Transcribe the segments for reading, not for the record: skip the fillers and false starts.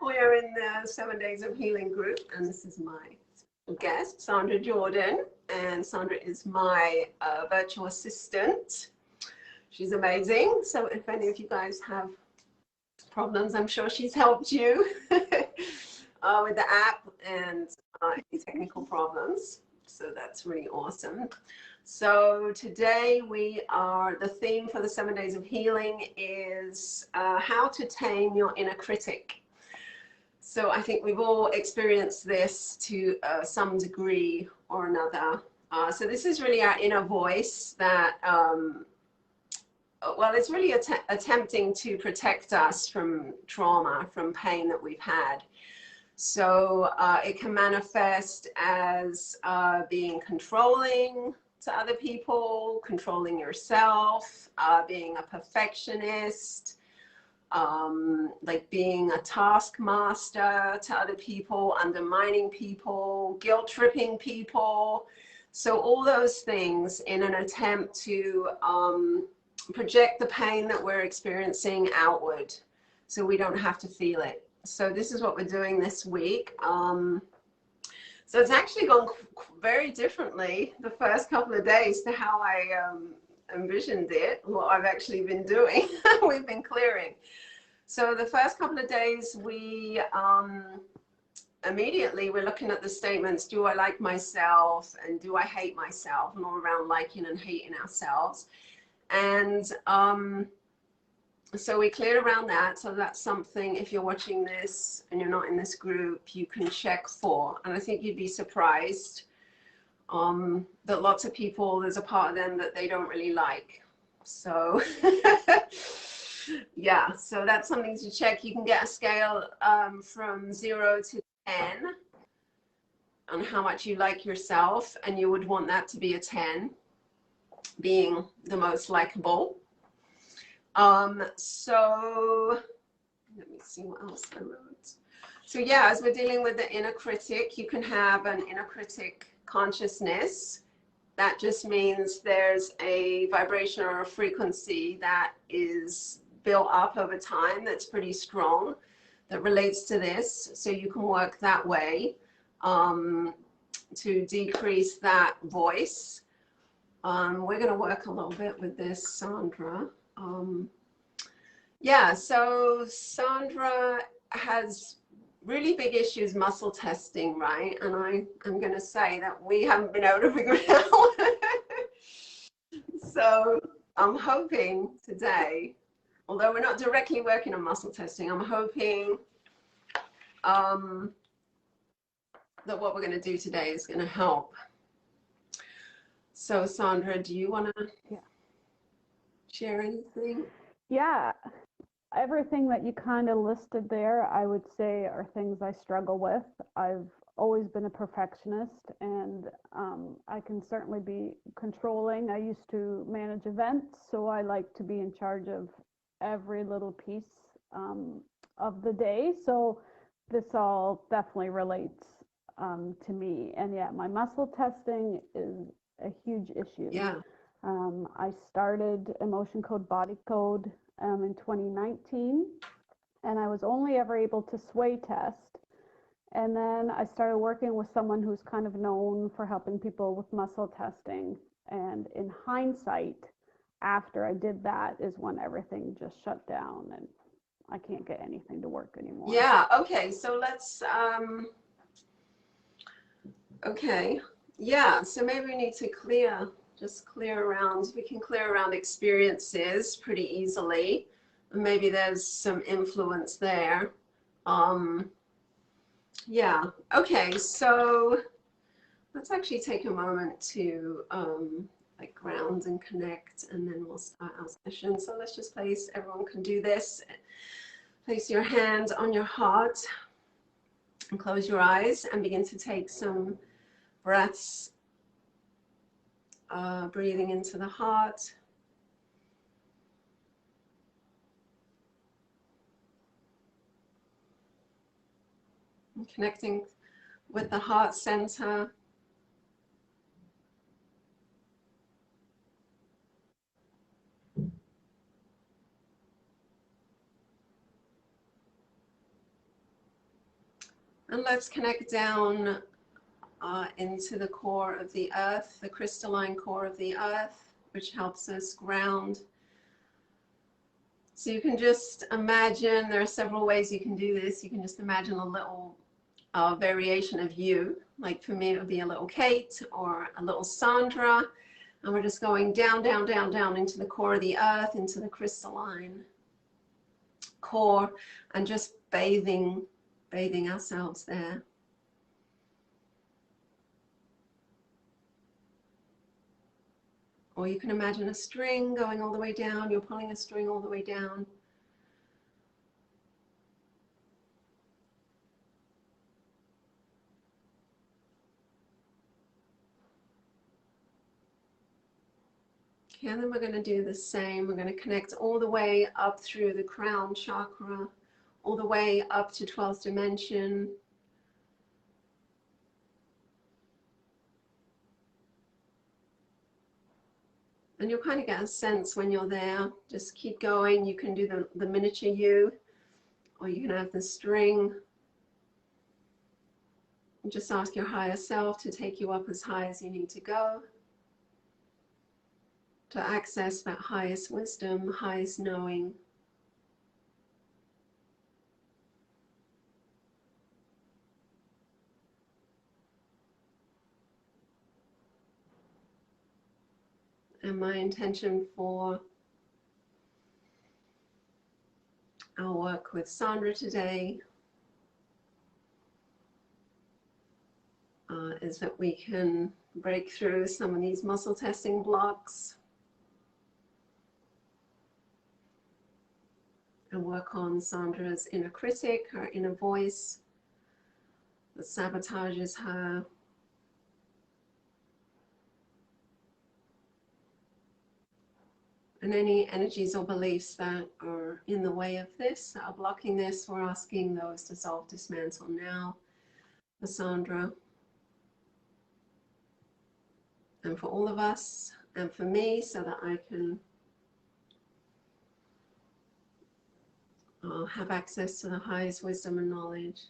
We're in the 7 Days of Healing group, and this is my guest, Sandra Jordan. And Sandra is my virtual assistant. She's amazing. So if any of you guys have problems, I'm sure she's helped you with the app and any technical problems. So that's really awesome. So today the theme for the 7 Days of Healing is how to tame your inner critic. So I think we've all experienced this to some degree or another. So this is really our inner voice that, well, it's really attempting to protect us from trauma, from pain that we've had. So it can manifest as being controlling to other people, controlling yourself, being a perfectionist, like being a taskmaster to other people, undermining people, guilt tripping people. So all those things in an attempt to project the pain that we're experiencing outward so we don't have to feel it. So this is what we're doing this week. So it's actually gone very differently the first couple of days to how I envisioned it, what I've actually been doing. We've been clearing. So the first couple of days, we immediately we're looking at the statements, do I like myself and do I hate myself, and all around liking and hating ourselves. And so we cleared around that. So that's something, if you're watching this and you're not in this group, you can check for. And I think you'd be surprised that lots of people, there's a part of them that they don't really like. So yeah, so that's something to check. You can get a scale from 0 to 10 on how much you like yourself, and you would want that to be a 10, being the most likable. So let me see what else I wrote. So yeah, as we're dealing with the inner critic, you can have an inner critic consciousness. That just means there's a vibration or a frequency that is built up over time that's pretty strong, that relates to this. So you can work that way to decrease that voice. We're going to work a little bit with this, Sandra. Yeah, so Sandra has really big issues muscle testing, right? And I'm going to say that we haven't been able to figure it out. So I'm hoping today, although we're not directly working on muscle testing, I'm hoping that what we're going to do today is going to help. So Sandra, do you want to share anything? Yeah, everything that you kind of listed there, I would say are things I struggle with. I've always been a perfectionist, and I can certainly be controlling. I used to manage events, so I like to be in charge of every little piece of the day. So this all definitely relates to me. And yeah, my muscle testing is a huge issue. Yeah. I started Emotion Code Body Code in 2019, and I was only ever able to sway test. And then I started working with someone who's kind of known for helping people with muscle testing. And in hindsight, after I did that is when everything just shut down and I can't get anything to work anymore. Yeah, okay, so let's, okay, yeah, so maybe we need to just clear around, we can clear around experiences pretty easily. Maybe there's some influence there. Yeah, okay, so let's actually take a moment to like ground and connect, and then we'll start our session. So let's just place, everyone can do this. Place your hand on your heart and close your eyes and begin to take some breaths, breathing into the heart. And connecting with the heart center. And let's connect down into the core of the earth, the crystalline core of the earth, which helps us ground. So you can just imagine, there are several ways you can do this. You can just imagine a little variation of you. Like for me, it would be a little Kate or a little Sandra. And we're just going down, down, down, down into the core of the earth, into the crystalline core, and just bathing ourselves there. Or you can imagine a string going all the way down. You're pulling a string all the way down. Okay, and then we're going to do the same. We're going to connect all the way up through the crown chakra, all the way up to 12th dimension. And you'll kind of get a sense when you're there. Just keep going. You can do the miniature you, or you can have the string. And just ask your higher self to take you up as high as you need to go, to access that highest wisdom, highest knowing. And my intention for our work with Sandra today is that we can break through some of these muscle testing blocks and work on Sandra's inner critic, her inner voice that sabotages her. And any energies or beliefs that are in the way of this, that are blocking this, we're asking those to dissolve, dismantle now for Sandra. And for all of us, and for me, so that I can have access to the highest wisdom and knowledge.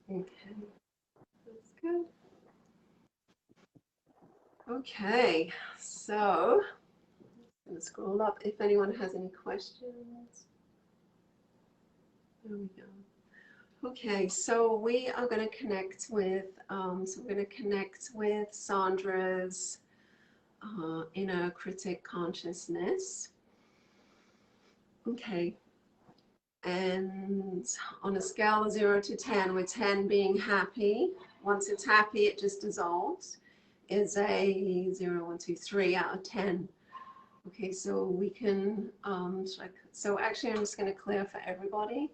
Okay, that's good. Okay, so I'm going to scroll up if anyone has any questions. There we go. Okay, so we are going to connect with, Sandra's inner critic consciousness. Okay, and on a scale of 0 to 10, with 10 being happy, once it's happy, it just dissolves, is a 0, 1, 2, 3 out of 10. Okay, so we can, so actually I'm just going to clear for everybody.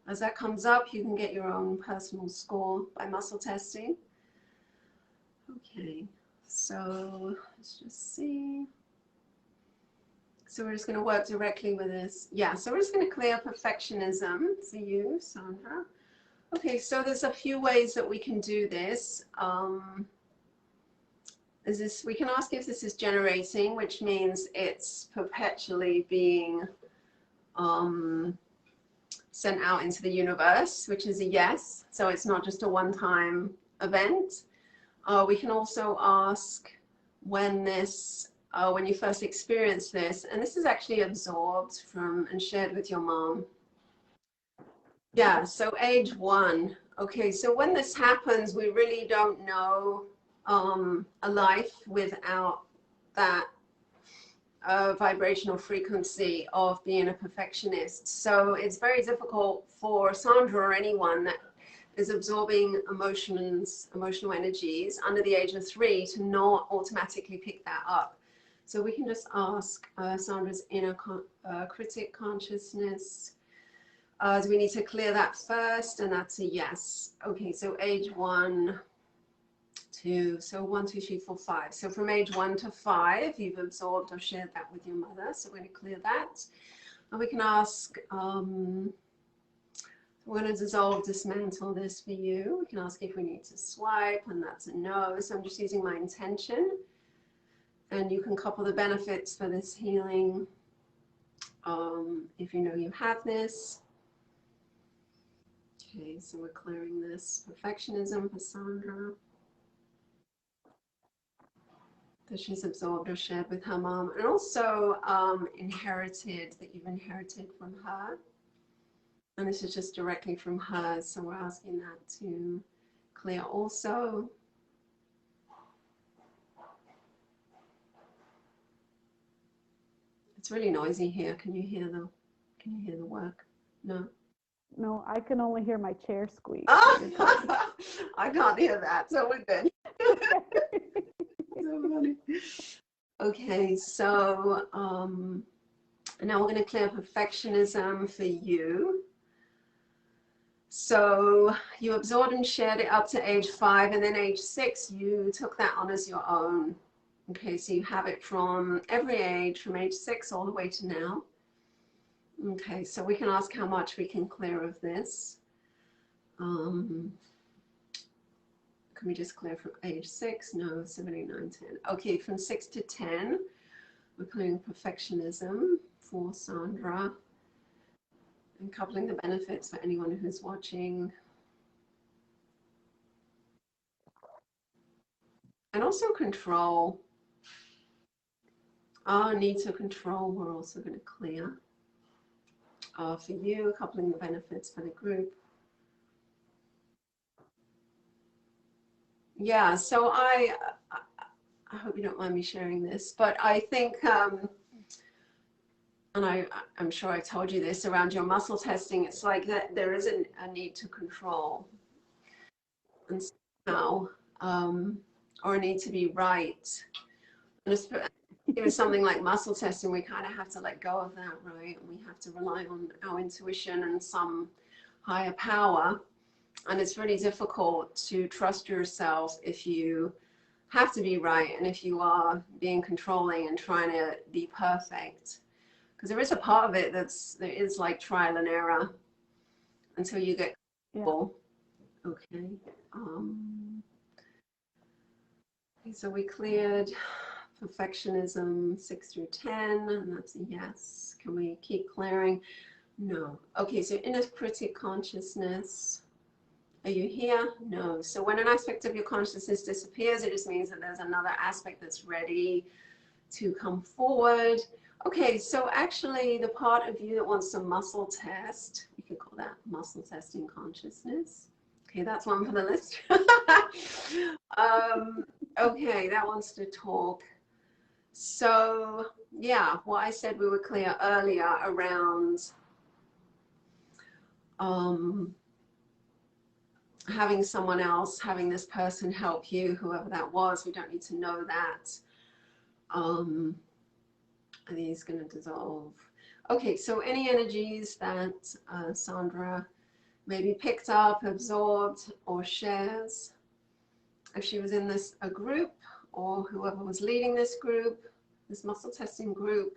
As that comes up, you can get your own personal score by muscle testing. Okay, so let's just see. So we're just going to work directly with this. Yeah, so we're just going to clear perfectionism for you, Sandra. Okay, so there's a few ways that we can do this. We can ask if this is generating, which means it's perpetually being sent out into the universe, which is a yes. So it's not just a one-time event. We can also ask when this, when you first experienced this, and this is actually absorbed from and shared with your mom. Yeah, so age 1. Okay, so when this happens, we really don't know a life without that vibrational frequency of being a perfectionist. So it's very difficult for Sandra or anyone that is absorbing emotional energies under the age of 3 to not automatically pick that up. So we can just ask Sandra's inner critic consciousness. Do we need to clear that first? And that's a yes. Okay, so age 1, 2, so 1, 2, 3, 4, 5. So from age 1 to 5, you've absorbed or shared that with your mother. So we're going to clear that. And we can ask, do We're going to dissolve, dismantle this for you. We can ask if we need to swipe, and that's a no. So I'm just using my intention. And you can couple the benefits for this healing if you know you have this. Okay, so we're clearing this perfectionism for Sandra that she's absorbed or shared with her mom, and also inherited, that you've inherited from her. And this is just directly from her, so we're asking that to clear also. It's really noisy here. Can you hear the work? No? No, I can only hear my chair squeak. Oh, I can't hear that, so we're good. So funny. Okay, so now we're going to clear perfectionism for you. So you absorbed and shared it up to age 5, and then age 6, you took that on as your own. Okay, so you have it from every age, from age 6 all the way to now. Okay, so we can ask how much we can clear of this. Can we just clear from age 6? No, 7, 8, 9, 10. Okay, from 6 to 10, we're clearing perfectionism for Sandra and coupling the benefits for anyone who's watching. And also control. Our need to control, we're also going to clear. For you, coupling the benefits for the group. Yeah, so I hope you don't mind me sharing this, but I think, and I'm sure I told you this around your muscle testing, it's like that there is a need to control and somehow, or a need to be right. And even something like muscle testing, we kind of have to let go of that, right? And we have to rely on our intuition and some higher power. And it's really difficult to trust yourself if you have to be right and if you are being controlling and trying to be perfect. Because there is a part of it there is like trial and error until you get comfortable. Yeah. Okay. So we cleared perfectionism 6 through 10, and that's a yes. Can we keep clearing? No. Okay, so inner critic consciousness. Are you here? No. So when an aspect of your consciousness disappears, it just means that there's another aspect that's ready to come forward. Okay, so actually the part of you that wants to muscle test, you could call that muscle testing consciousness. Okay, that's one for the list. Okay, that wants to talk. So yeah, what I said we were clear earlier around having someone else, having this person help you, whoever that was, we don't need to know that. Are these going to dissolve? Okay, so any energies that Sandra maybe picked up, absorbed, or shares, if she was in a group, or whoever was leading this group, this muscle testing group,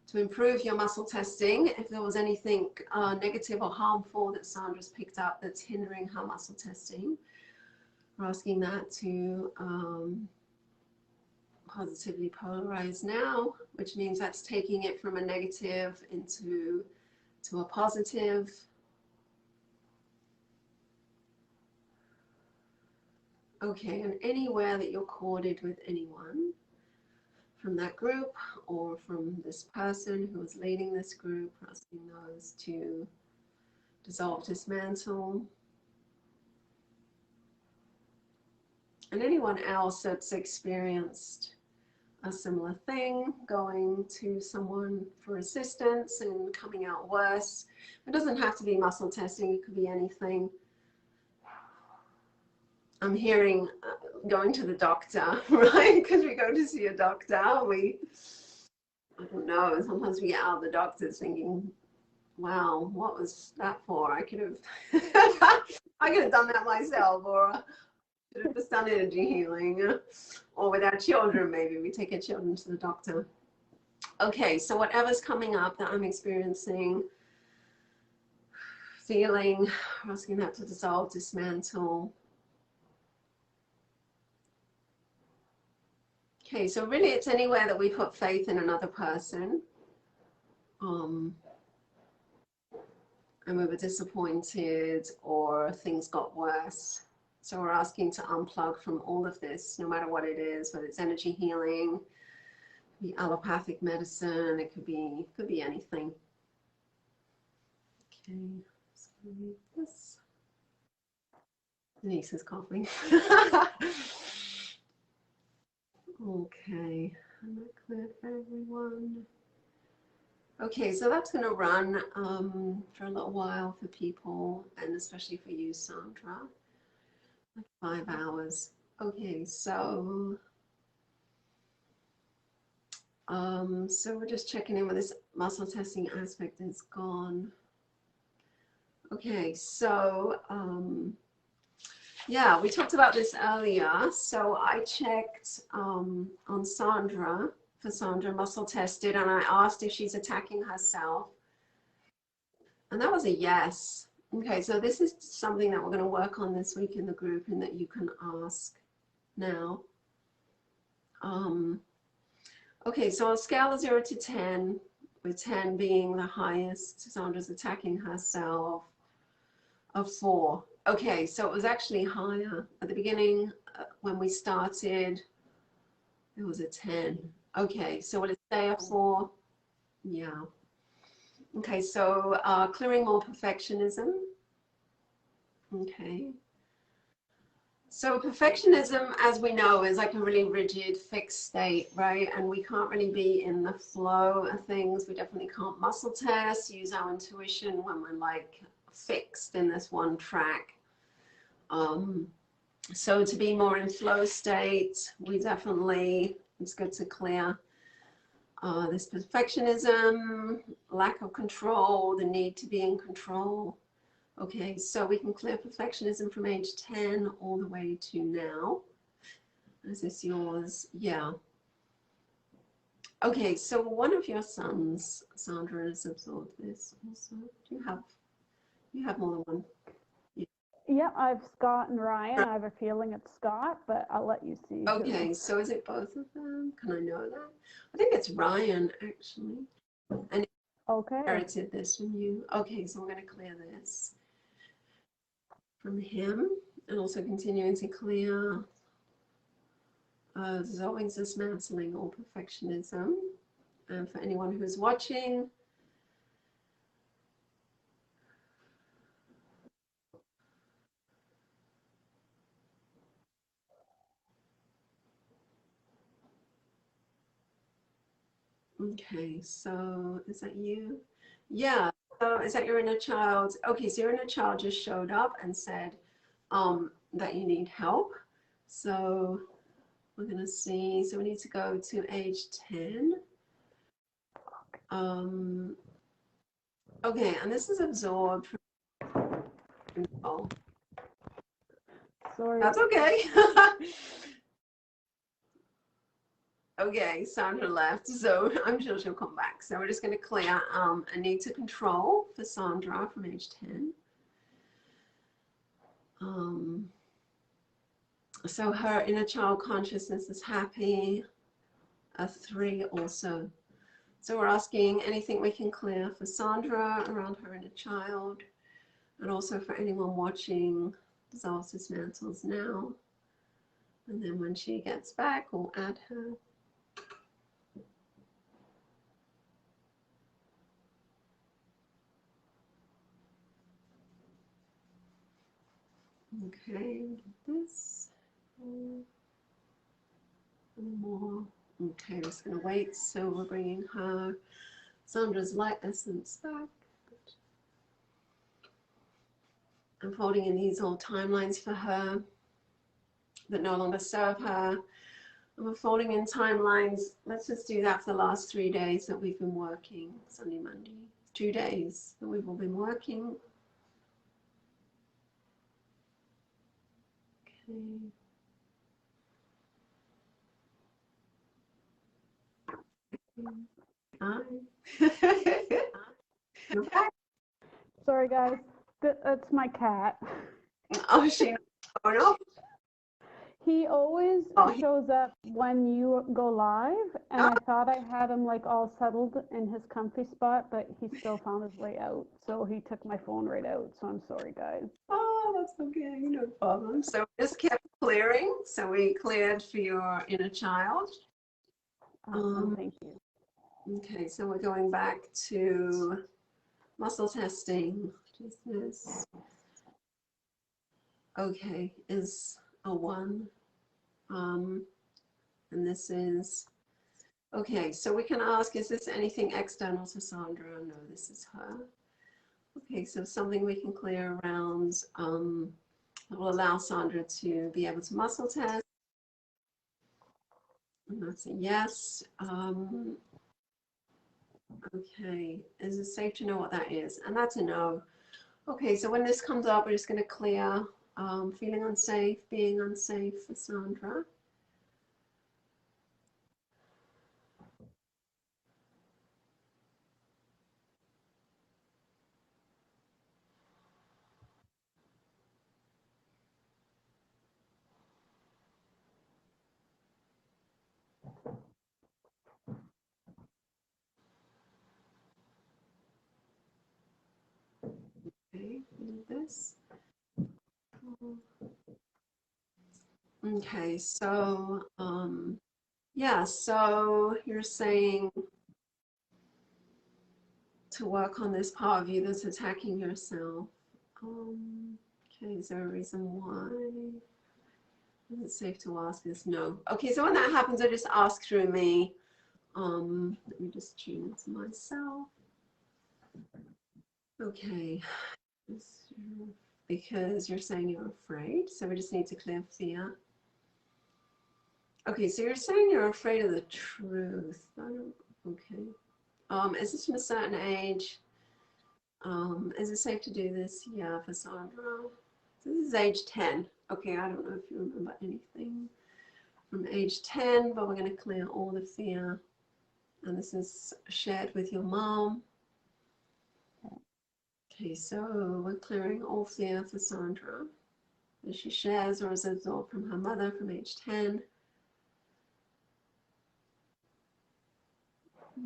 to improve your muscle testing, if there was anything negative or harmful that Sandra's picked up that's hindering her muscle testing, we're asking that to positively polarize now, which means that's taking it from a negative into a positive. Okay, and anywhere that you're corded with anyone from that group or from this person who is leading this group, asking those to dissolve, dismantle. And anyone else that's experienced a similar thing, going to someone for assistance and coming out worse. It doesn't have to be muscle testing, it could be anything. I'm hearing going to the doctor, right? Because we go to see a doctor, I don't know, sometimes we get out of the doctors thinking, wow, what was that for? I could have done that myself, or should have just done energy healing. Or with our children, maybe we take our children to the doctor. Okay, so whatever's coming up that I'm experiencing feeling, we're asking that to dissolve, dismantle. Okay, so really it's anywhere that we put faith in another person. And we were disappointed or things got worse. So we're asking to unplug from all of this, no matter what it is, whether it's energy healing, the allopathic medicine, it could be anything. Okay, so read this. Denise is coughing. Okay, and that cleared for everyone. Okay, so that's going to run for a little while for people, and especially for you, Sandra, like 5 hours. Okay, so we're just checking in with this muscle testing aspect is gone. Okay, so yeah, we talked about this earlier. So I checked on Sandra, for Sandra, muscle tested, and I asked if she's attacking herself. And that was a yes. Okay, so this is something that we're going to work on this week in the group and that you can ask now. Okay, so on a scale of 0 to 10, with 10 being the highest, Sandra's attacking herself, of 4. Okay, so it was actually higher. At the beginning, when we started, it was a 10. Okay, so will it stay a 4? Yeah. Okay, so clearing more perfectionism. Okay. So perfectionism, as we know, is like a really rigid, fixed state, right? And we can't really be in the flow of things. We definitely can't muscle test, use our intuition when we're like fixed in this one track. So to be more in flow state, we definitely, it's good to clear this perfectionism, lack of control, the need to be in control. Okay, so we can clear perfectionism from age 10 all the way to now. Is this yours? Yeah. Okay, so one of your sons, Sandra, has absorbed this also. Do you have more than one? Yeah, I've Scott and Ryan. I have a feeling it's Scott, but I'll let you see. Okay, so is it both of them? Can I know that? I think it's Ryan, actually. And okay. Inherited this from you. Okay, so I'm going to clear this from him, and also continuing to clear dissolving, dismantling all perfectionism. And for anyone who's watching, okay, so is that you? Yeah, so is that your inner child? Okay, so your inner child just showed up and said that you need help. So we're going to see, so we need to go to age 10. Okay, and this is absorbed from, oh, Sorry. that's okay. Okay, Sandra left, so I'm sure she'll come back. So we're just going to clear a need to control for Sandra from age 10. So her inner child consciousness is happy, a 3 also. So we're asking anything we can clear for Sandra around her inner child, and also for anyone watching, dissolves, dismantles now. And then when she gets back, we'll add her. Okay, this. More. Okay, I'm just going to wait. So we're bringing her Sandra's light essence back. I'm folding in these old timelines for her that no longer serve her. And we're folding in timelines. Let's just do that for the last 3 days that we've been working. Sunday, Monday. 2 days that we've all been working. Okay. Hi. Sorry, guys. That's my cat. Oh, she. Oh no. He always Oh, shows up when you go live, and I thought I had him like all settled in his comfy spot, but he still found his way out. So he took my phone right out. So I'm sorry, guys. oh, that's okay. No problem. So we just kept clearing. So we cleared for your inner child. Awesome, thank you. Okay, so we're going back to muscle testing. Just this. Okay, is a 1. And this is, okay, so we can ask, is this anything external to Sandra? No, this is her. Okay, so something we can clear around that will allow Sandra to be able to muscle test. And that's a yes. Okay, is it safe to know what that is? And that's a no. Okay, so when this comes up, we're just going to clear feeling unsafe, being unsafe for Sandra. Okay, this. Okay, so yeah, so you're saying to work on this part of you that's attacking yourself. Okay, is there a reason why? Is it safe to ask this? No. Okay, so when that happens, I just ask through me. Let me just tune into myself. Okay, because you're saying you're afraid, so we just need to clear fear. Okay, so you're saying you're afraid of the truth. Okay. Is this from a certain age? Is it safe to do this? Yeah, for Sandra. So this is age 10. Okay, I don't know if you remember anything from age 10, but we're going to clear all the fear. And this is shared with your mom. Okay, so we're clearing all fear for Sandra that she shares or is absorbed from her mother from age 10.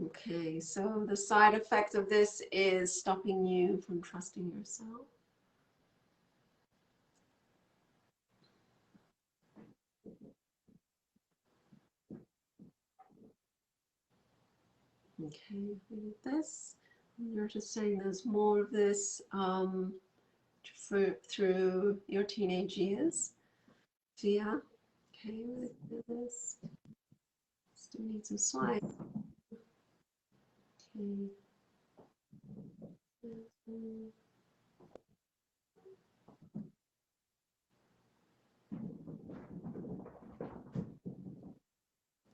Okay, so the side effect of this is stopping you from trusting yourself. Okay, we did this. You're just saying there's more of this through your teenage years. Fear. Okay, we did this. Still need some slide. Okay.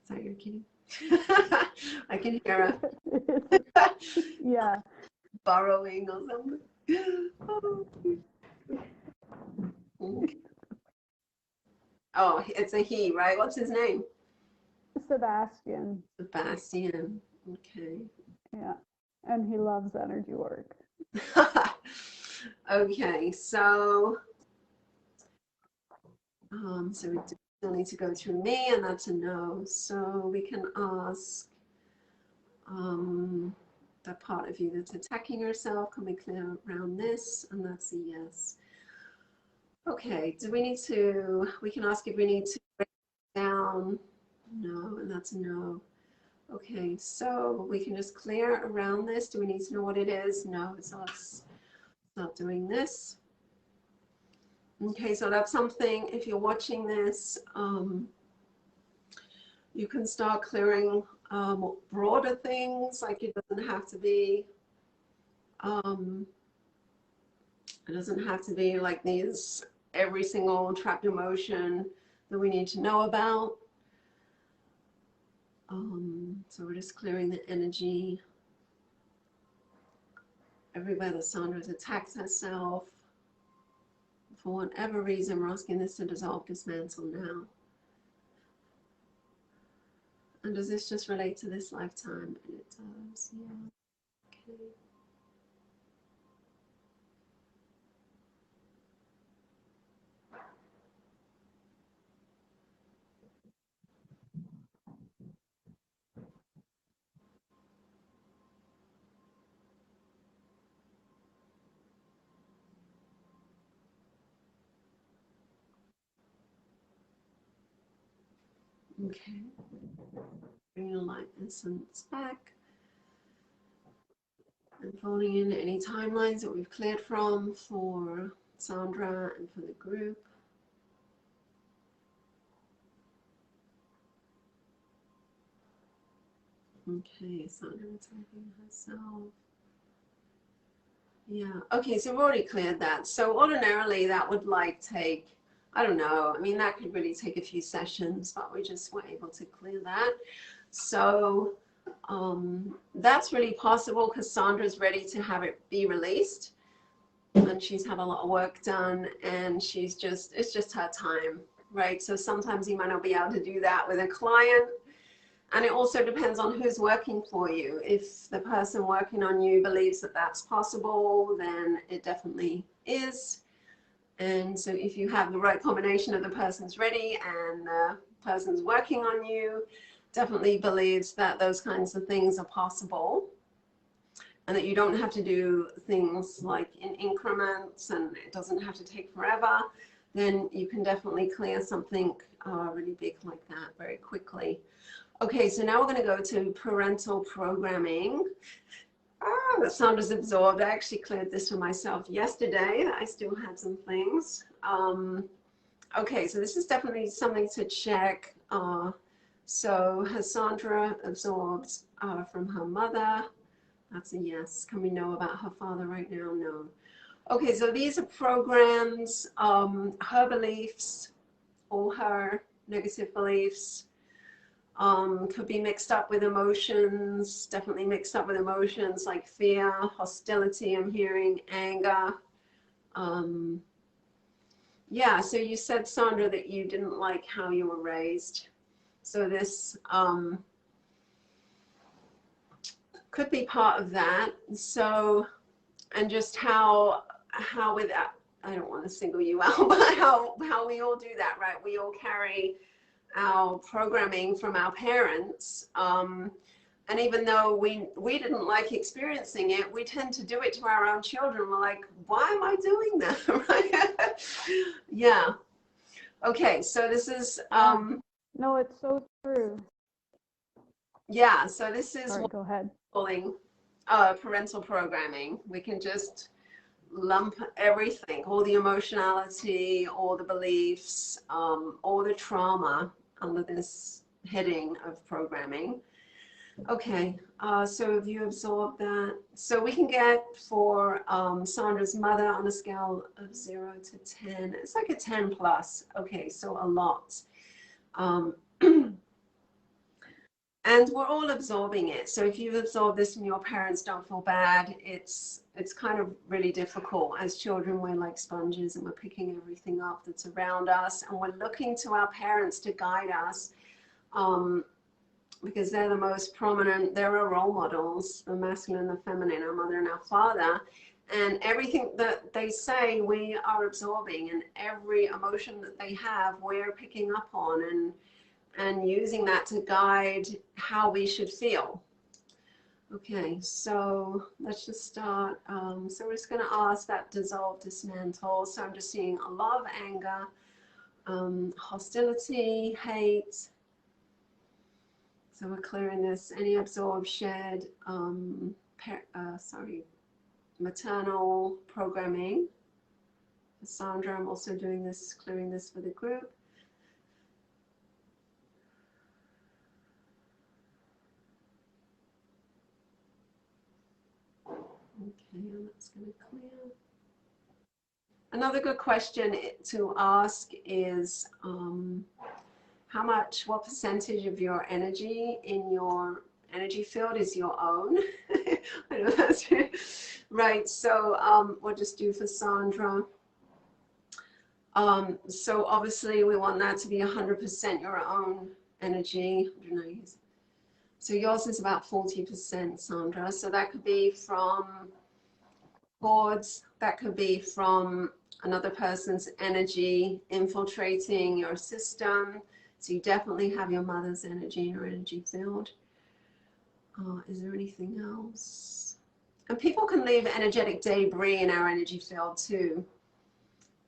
Is that your kitty? I can hear her. Yeah. Burrowing or something. Oh. Okay. Oh, it's a he, right? What's his name? Sebastian. Sebastian. Okay. Yeah. And he loves energy work. Okay, so so we still need to go through me, and that's a no. So we can ask the part of you that's attacking yourself, can we clear around this? And that's a yes. Okay, do we need to, we can ask if we need to break it down. No, and that's a no. Okay, so we can just clear around this. Do we need to know what it is? No, so let's start doing this. Okay, so that's something, if you're watching this, you can start clearing broader things, like it doesn't have to be like these every single trapped emotion that we need to know about. So we're just clearing the energy everywhere that Sandra's attacked herself. For whatever reason, we're asking this to dissolve, dismantle now. And does this just relate to this lifetime? And it does, yeah. Okay. Okay. Bring your light essence back. And folding in any timelines that we've cleared from for Sandra and for the group. Okay, Sandra typing herself. Yeah, okay, so we've already cleared that. So ordinarily that would like take, I don't know, I mean, that could really take a few sessions, but we just were able to clear that. So that's really possible because Sandra's ready to have it be released. And she's had a lot of work done and she's just, it's just her time, right? So sometimes you might not be able to do that with a client. And it also depends on who's working for you. If the person working on you believes that that's possible, then it definitely is. And so if you have the right combination of the person's ready and the person's working on you, definitely believes that those kinds of things are possible and that you don't have to do things like in increments and it doesn't have to take forever, then you can definitely clear something really big like that very quickly. Okay, so now we're going to go to parental programming. That Sandra's absorbed. I actually cleared this for myself yesterday. I still had some things. Okay, so this is definitely something to check. So has Sandra absorbed from her mother? That's a yes. Can we know about her father right now? No. Okay, so these are programs, her beliefs, all her negative beliefs. Could be mixed up with emotions, definitely mixed up with emotions like fear, hostility, I'm hearing, anger. Yeah, so you said, Sandra, that you didn't like how you were raised. So this could be part of that. So, and just how with that, I don't want to single you out, but how we all do that, right? We all carry our programming from our parents, and even though we didn't like experiencing it, we tend to do it to our own children. We're like, why am I doing that? Right? Yeah. Okay, so this is no, it's so true. Yeah, so this is Sorry, go ahead. Calling parental programming. We can just lump everything, all the emotionality, all the beliefs, all the trauma under this heading of programming. Okay, so have you absorbed that? So we can get for Sandra's mother on a scale of 0 to 10. It's like a 10 plus. Okay, so a lot. And we're all absorbing it. So if you've absorbed this from your parents, don't feel bad. It's kind of really difficult. As children, we're like sponges and we're picking everything up that's around us. And we're looking to our parents to guide us because they're the most prominent. They're our role models, the masculine, the feminine, our mother and our father. And everything that they say, we are absorbing. And every emotion that they have, we're picking up on and using that to guide how we should feel. Okay, so let's just start. So we're just going to ask that dissolve, dismantle. So I'm just seeing a lot of anger, hostility, hate. So we're clearing this, any absorbed, shared, maternal programming. Sandra, I'm also doing this, clearing this for the group. Okay, that's going to clear. Another good question to ask is what percentage of your energy in your energy field is your own? I know that's right. So we'll just do for Sandra. So obviously we want that to be 100% your own energy. So yours is about 40%, Sandra. So that could be from boards, that could be from another person's energy infiltrating your system. So you definitely have your mother's energy in your energy field. Is there anything else? And people can leave energetic debris in our energy field too.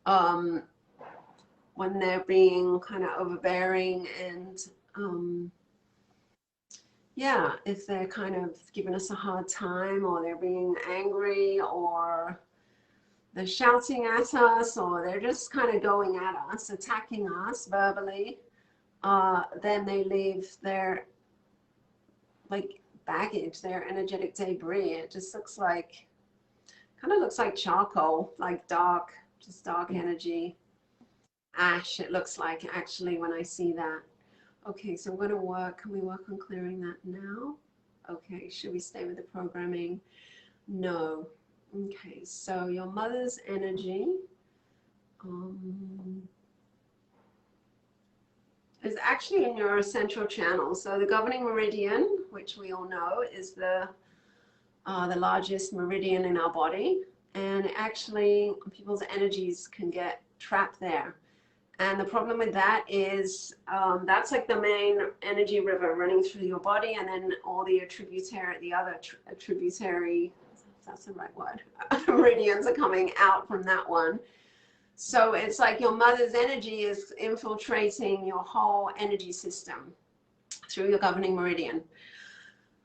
When they're being kind of overbearing and Yeah, if they're kind of giving us a hard time, or they're being angry, or they're shouting at us, or they're just kind of going at us, attacking us verbally, then they leave their like baggage, their energetic debris. It just looks like, kind of looks like charcoal, like dark, just dark energy, ash. It looks like actually when I see that. Okay, so I'm going to work. Can we work on clearing that now? Okay, should we stay with the programming? No. Okay, so your mother's energy is actually in your central channel. So the governing meridian, which we all know is the largest meridian in our body, and actually people's energies can get trapped there. And the problem with that is that's like the main energy river running through your body, and then all the tributary, the other tributary, if that's the right word, meridians are coming out from that one. So it's like your mother's energy is infiltrating your whole energy system through your governing meridian.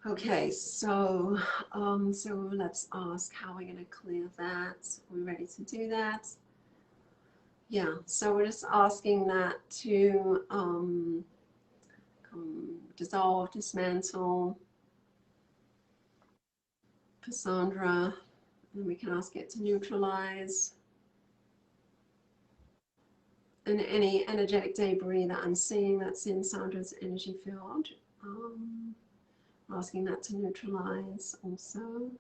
Okay, so let's ask how we're going to clear that. Are we ready to do that? Yeah, so we're just asking that to dissolve, dismantle for Sandra, and we can ask it to neutralize. And any energetic debris that I'm seeing that's in Sandra's energy field, asking that to neutralize also.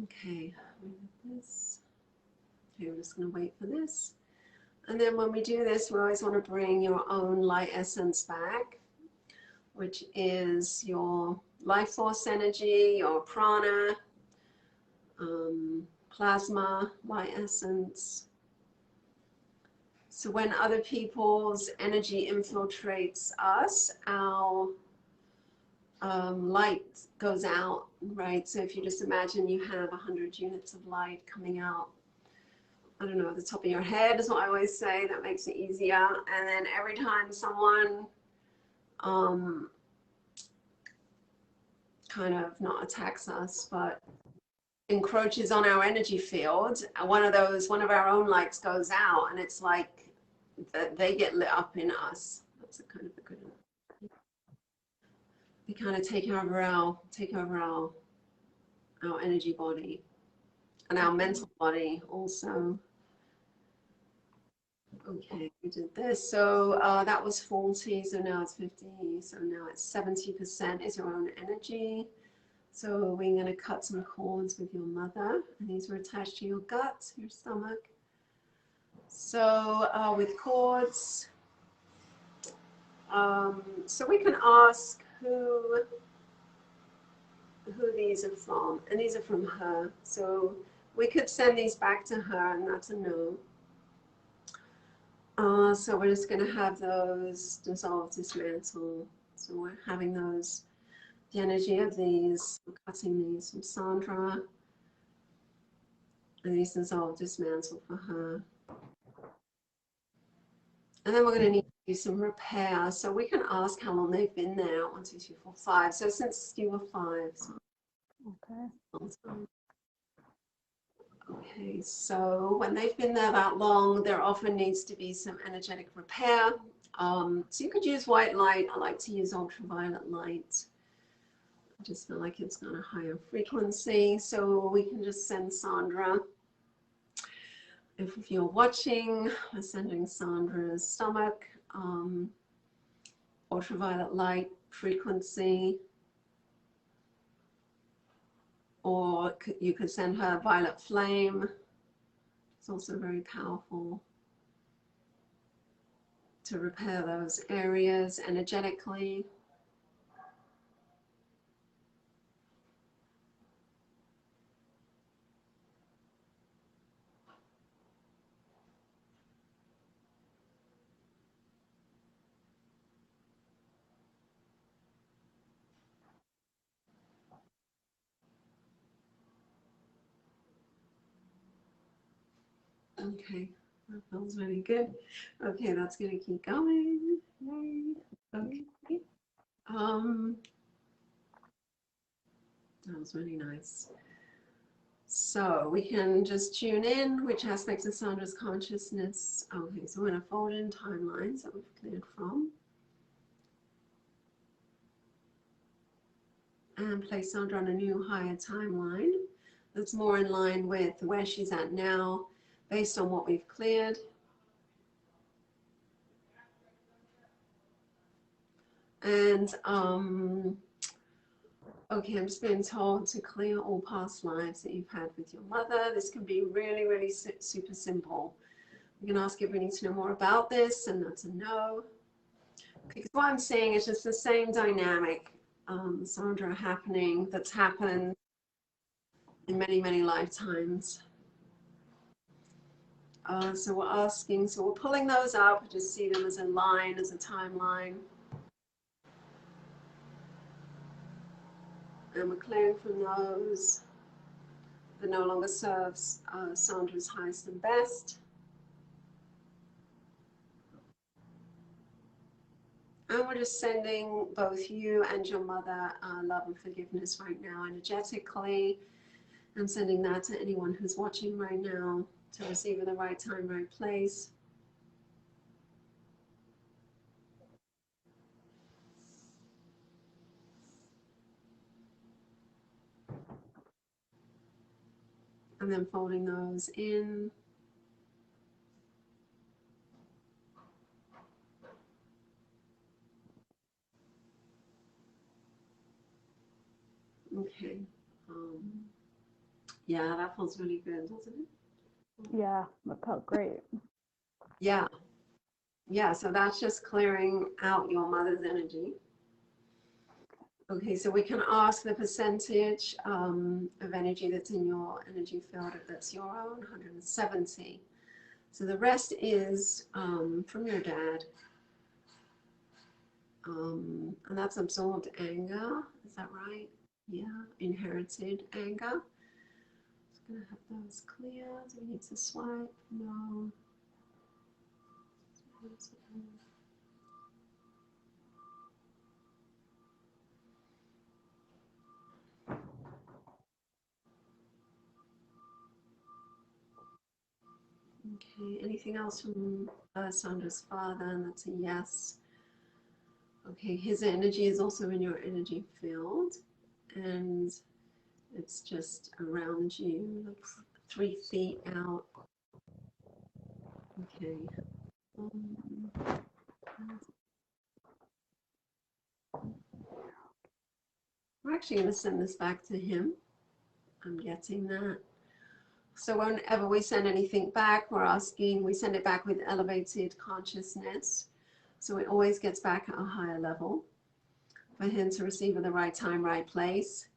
Okay, this. Okay, we're just going to wait for this. And then when we do this, we always want to bring your own light essence back, which is your life force energy, your prana, plasma, light essence. So when other people's energy infiltrates us, our light goes out, right? So if you just imagine you have 100 units of light coming out, I don't know, at the top of your head is what I always say. That makes it easier. And then every time someone kind of not attacks us, but encroaches on our energy field, one of our own lights goes out, and it's like that they get lit up in us. That's a kind of a good one. They kind of take over our energy body and our mental body also. Okay, we did this. So that was 40, so now it's 50. So now it's 70% is your own energy. So we're going to cut some cords with your mother, and these are attached to your gut, your stomach. So with cords, so we can ask who these are from, and these are from her. So we could send these back to her, and that's a no. So we're just going to have those dissolve, dismantle. So we're having those, the energy of these, we're cutting these from Sandra, and these dissolve, dismantle for her. And then we're going to need to do some repair. So we can ask how long they've been there. 1, 2, 3, 4, 5. So since you were 5. So Okay. Okay, so when they've been there that long, there often needs to be some energetic repair. So you could use white light. I like to use ultraviolet light. I just feel like it's got a higher frequency. So we can just send Sandra. If you're watching, we're sending Sandra's stomach, ultraviolet light frequency. Or you could send her violet flame. It's also very powerful to repair those areas energetically. Okay, that feels really good. Okay, that's going to keep going. Yay. Okay. That was really nice. So we can just tune in which aspects of Sandra's consciousness. Okay, so we're going to fold in timelines that we've cleared from. And place Sandra on a new higher timeline that's more in line with where she's at now based on what we've cleared. And okay, I'm just being told to clear all past lives that you've had with your mother. This can be really, really super simple. You can ask if we need to know more about this, and that's a no. Because what I'm seeing is just the same dynamic, Sandra, happening that's happened in many, many lifetimes. So we're asking, so we're pulling those up, just see them as a line, as a timeline. And we're clearing from those that no longer serves Sandra's highest and best. And we're just sending both you and your mother love and forgiveness right now energetically, and sending that to anyone who's watching right now to receive at the right time, right place. And then folding those in. Okay. Yeah, that feels really good, doesn't it? Yeah, that felt great. Yeah. Yeah, so that's just clearing out your mother's energy. Okay, so we can ask the percentage of energy that's in your energy field that's your own, 170. So the rest is from your dad. And that's absorbed anger, is that right? Yeah, inherited anger. Just gonna have those clear. Do we need to swipe? No. Okay, anything else from Sandra's father? And that's a yes. Okay, his energy is also in your energy field, and it's just around you, like 3 feet out. Okay. We're actually going to send this back to him. I'm getting that. So whenever we send anything back, we're asking, we send it back with elevated consciousness. So it always gets back at a higher level for him to receive at the right time, right place.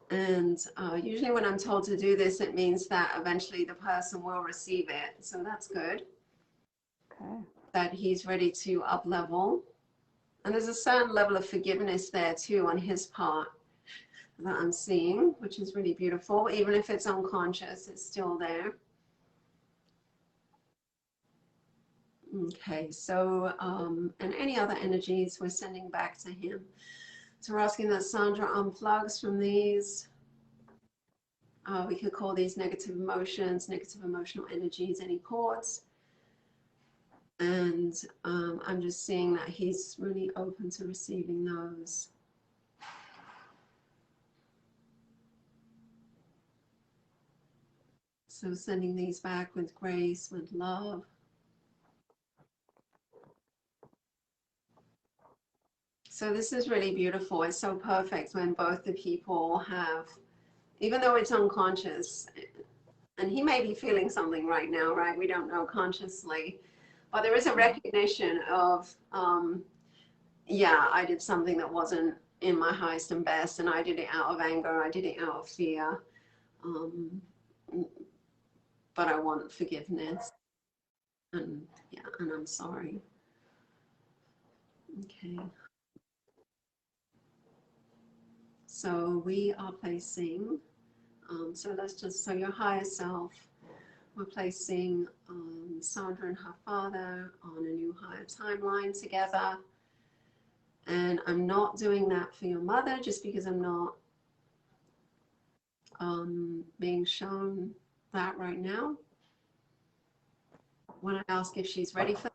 And usually when I'm told to do this, it means that eventually the person will receive it. So that's good. Okay. That he's ready to up level. And there's a certain level of forgiveness there too on his part that I'm seeing, which is really beautiful. Even if it's unconscious, it's still there. Okay, so, and any other energies we're sending back to him. So we're asking that Sandra unplugs from these. We could call these negative emotions, negative emotional energies, any cords. And I'm just seeing that he's really open to receiving those. So sending these back with grace, with love. So this is really beautiful. It's so perfect when both the people have, even though it's unconscious, and he may be feeling something right now, right? We don't know consciously, but there is a recognition of, yeah, I did something that wasn't in my highest and best, and I did it out of anger, I did it out of fear, but I want forgiveness, and yeah, and I'm sorry. Okay. So we are placing, so let's just, so your higher self, We're placing Sandra and her father on a new higher timeline together. And I'm not doing that for your mother just because I'm not being shown that right now. When I ask if she's ready for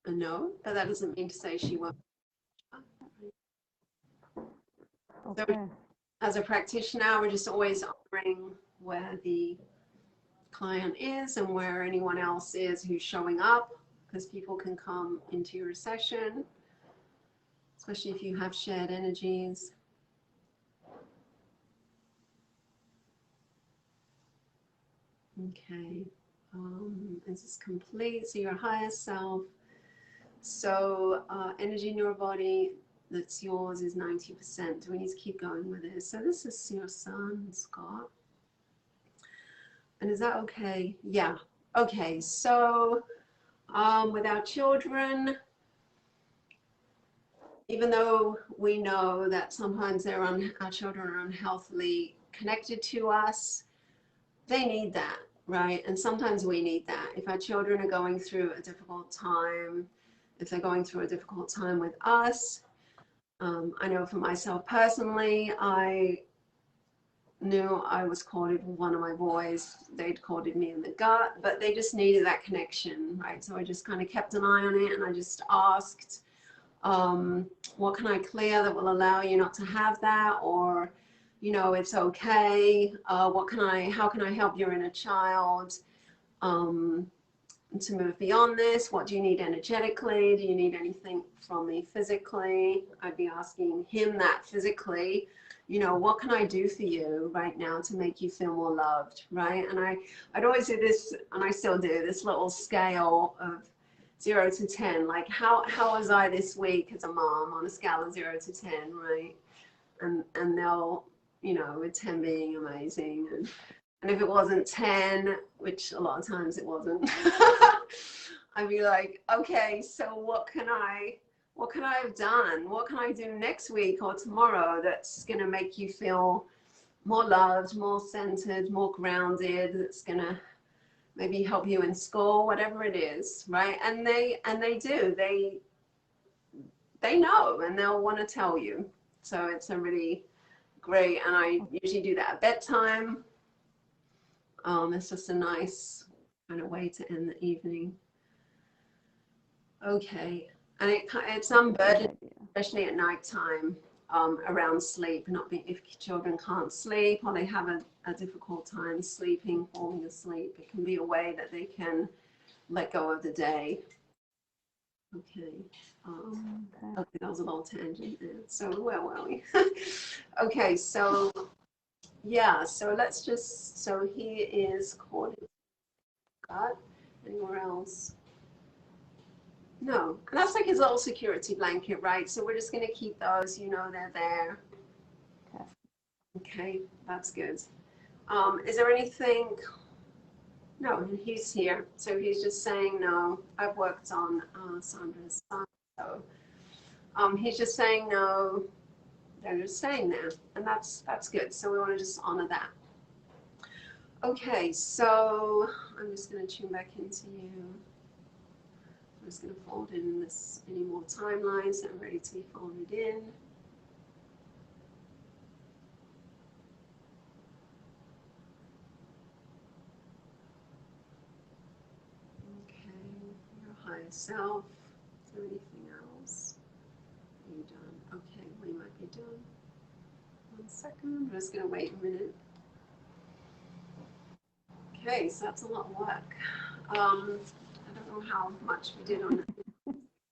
a no, but that doesn't mean to say she won't. Okay. So as a practitioner, we're just always honoring where the client is and where anyone else is who's showing up, because people can come into your session, especially if you have shared energies. Okay, is this complete? So your higher self. So energy in your body that's yours is 90%. Do we need to keep going with it? So this is your son, Scott. And is that okay? Yeah. Okay, so with our children, even though we know that sometimes our children are unhealthily connected to us, they need that, right? And sometimes we need that. If our children are going through a difficult time, if they're going through a difficult time with us, I know for myself personally, I knew I was courted with one of my boys. They'd courted me in the gut, but they just needed that connection, right? So I just kind of kept an eye on it, and I just asked, what can I clear that will allow you not to have that? Or, you know, it's okay. How can I help your inner child to move beyond this? What do you need energetically? Do you need anything from me physically? I'd be asking him that physically. You know, what can I do for you right now to make you feel more loved, right? And I'd always do this, and I still do, this little scale of 0 to 10. Like, how was I this week as a mom on a scale of 0 to 10, right? And they'll, you know, with 10 being amazing. And if it wasn't 10, which a lot of times it wasn't, I'd be like, okay, so what can I have done? What can I do next week or tomorrow that's going to make you feel more loved, more centered, more grounded, that's going to maybe help you in school, whatever it is, right? And they do. They know, and they'll want to tell you. So it's a really great, and I usually do that at bedtime. It's just a nice kind of way to end the evening. Okay, and it's unburdened, especially at nighttime, around sleep. If children can't sleep or they have a difficult time sleeping, falling asleep, it can be a way that they can let go of the day. Okay. Okay, that was a little tangent there. So where were we? Okay, so yeah, so let's just, so he is called God. Anywhere else? No, and that's like his little security blanket, right? So we're just going to keep those, you know, they're there. Okay. Okay, that's good. Is there anything? No, he's here. So he's just saying no. I've worked on Sandra's son, so he's just saying no. They're just staying there, and that's good. So we want to just honor that. Okay, so I'm just going to tune back into you. I'm just going to fold in this any more timelines that are ready to be folded in. Okay, your higher self. Is there anything else? Are you done? Okay, we might be done. 1 second. I'm just going to wait a minute. Okay, so that's a lot of work. I don't know how much we did on it.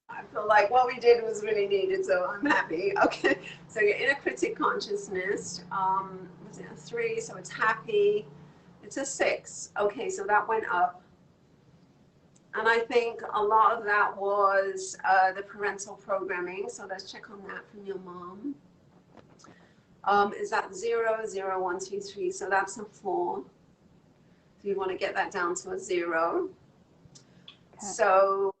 I feel like what we did was really needed, so I'm happy. Okay, so your inner critic consciousness, was it a 3? So it's happy. It's a 6. Okay, so that went up. And I think a lot of that was the parental programming. So let's check on that from your mom. Is that 0, 0, 1, 2, 3? So that's a 4. So you want to get that down to a 0. Okay. So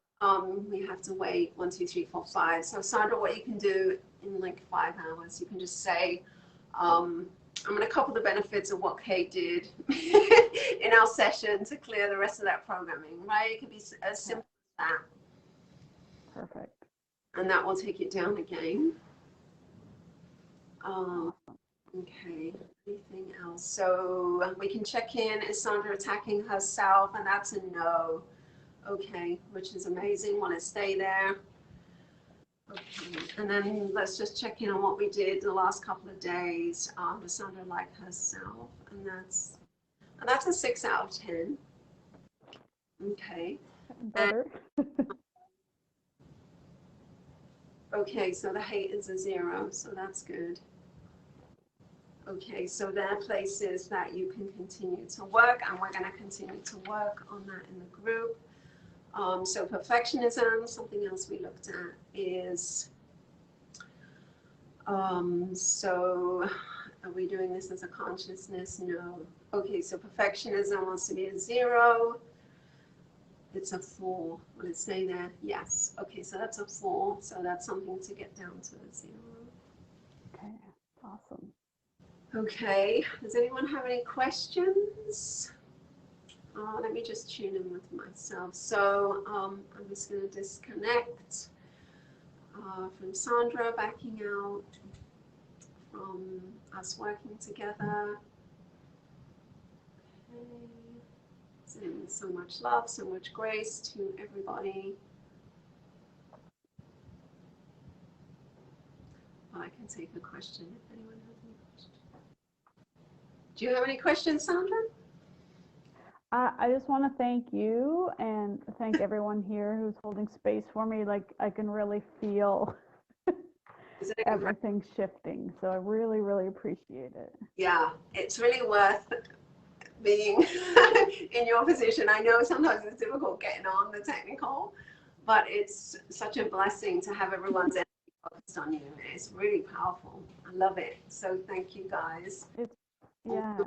we have to wait 1, 2, 3, 4, 5. So Sandra, what you can do in like 5 hours, you can just say, I'm going to couple the benefits of what Kate did in our session to clear the rest of that programming, right? It could be as simple as that. Perfect. And that will take it down again. Okay, anything else? So we can check in. Is Sandra attacking herself? And that's a no. Okay, which is amazing. Want to stay there. Okay, and then let's just check in on what we did the last couple of days. Does Sandra like herself? And that's a 6 out of 10. Okay. Better. Okay, so the hate is a 0, so that's good. Okay, so there are places that you can continue to work, and we're going to continue to work on that in the group. So perfectionism, something else we looked at is, so are we doing this as a consciousness? No. Okay, so perfectionism wants to be a 0. It's a 4. Will it stay there? Yes. Okay, so that's a 4. So that's something to get down to a 0. Okay, awesome. Okay, does anyone have any questions? Let me just tune in with myself. So I'm just going to disconnect from Sandra, backing out from us working together. Okay. Sending so much love, so much grace to everybody. I can take a question if anyone has any questions. Do you have any questions, Sandra? I just want to thank you and thank everyone here who's holding space for me. Like, I can really feel everything shifting. So I really, really appreciate it. Yeah, it's really worth being in your position. I know sometimes it's difficult getting on the technical, but it's such a blessing to have everyone's energy focused on you. It's really powerful. I love it. So thank you guys. Yeah.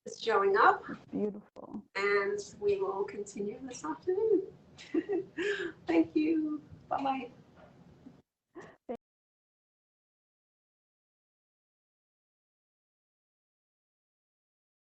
It's showing up. It's beautiful. And we will continue this afternoon. Thank you. Bye-bye.